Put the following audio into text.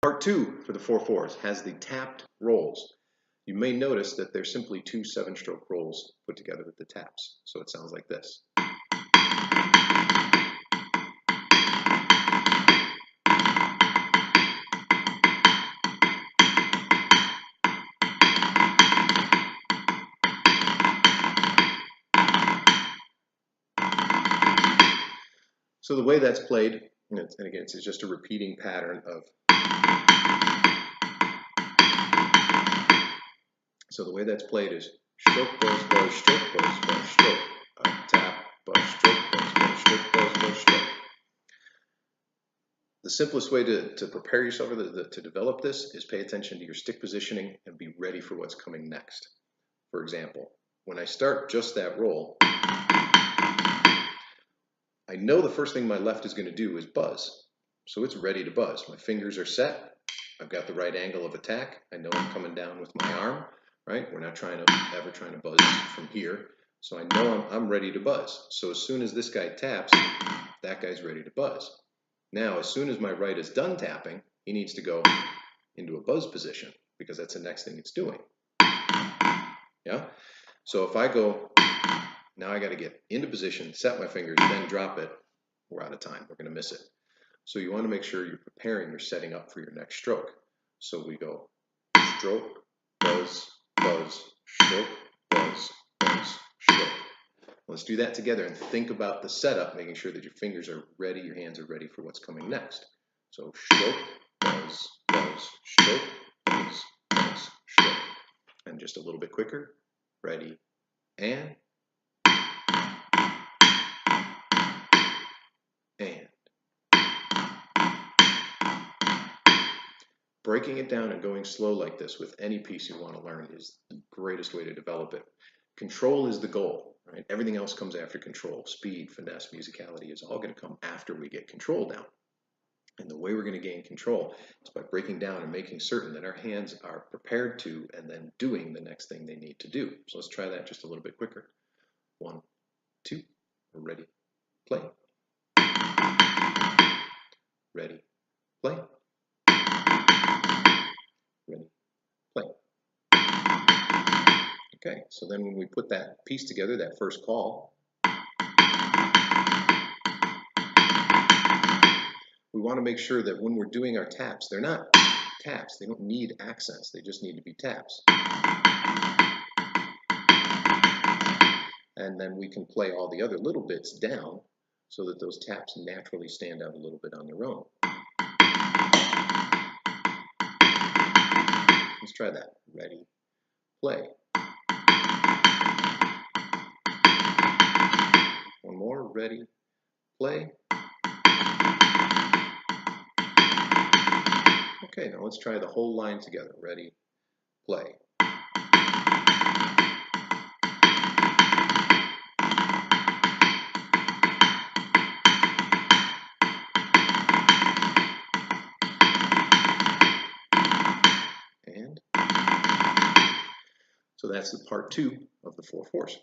Part 2 for the 4/4s has the tapped rolls. You may notice that there's simply 2 7-stroke rolls put together with the taps. So it sounds like this. So the way that's played, and again, it's just a repeating pattern of. So the way that's played is stroke, buzz, buzz, stroke, buzz, buzz, stroke, tap, buzz, stroke, buzz, buzz, stroke, buzz, buzz, stroke. The simplest way to prepare yourself to develop this is pay attention to your stick positioning and be ready for what's coming next. For example, when I start just that roll, I know the first thing my left is going to do is buzz. So it's ready to buzz. My fingers are set. I've got the right angle of attack. I know I'm coming down with my arm, right? We're not ever trying to buzz from here. So I know I'm ready to buzz. So as soon as this guy taps, that guy's ready to buzz. Now, as soon as my right is done tapping, he needs to go into a buzz position because that's the next thing it's doing. Yeah? So if I go, now I got to get into position, set my fingers, then drop it, we're out of time. We're going to miss it. So you want to make sure you're preparing, you're setting up for your next stroke. So we go stroke, buzz, buzz, stroke, buzz, buzz, stroke. Let's do that together and think about the setup, making sure that your fingers are ready, your hands are ready for what's coming next. So stroke, buzz, buzz, stroke, buzz, buzz, stroke. And just a little bit quicker. Ready, and. Breaking it down and going slow like this with any piece you want to learn is the greatest way to develop it. Control is the goal, right? Everything else comes after control. Speed, finesse, musicality is all going to come after we get control down. And the way we're going to gain control is by breaking down and making certain that our hands are prepared to and then doing the next thing they need to do. So let's try that just a little bit quicker. 1, 2, ready, play. Ready, play. Ready, play. Okay, so then when we put that piece together, that first call, we want to make sure that when we're doing our taps, they're not taps. They don't need accents. They just need to be taps. And then we can play all the other little bits down so that those taps naturally stand out a little bit on their own. Let's try that. Ready, play. One more. Ready, play. Okay, now let's try the whole line together. Ready, play. And so that's the part 2 of the 4/4.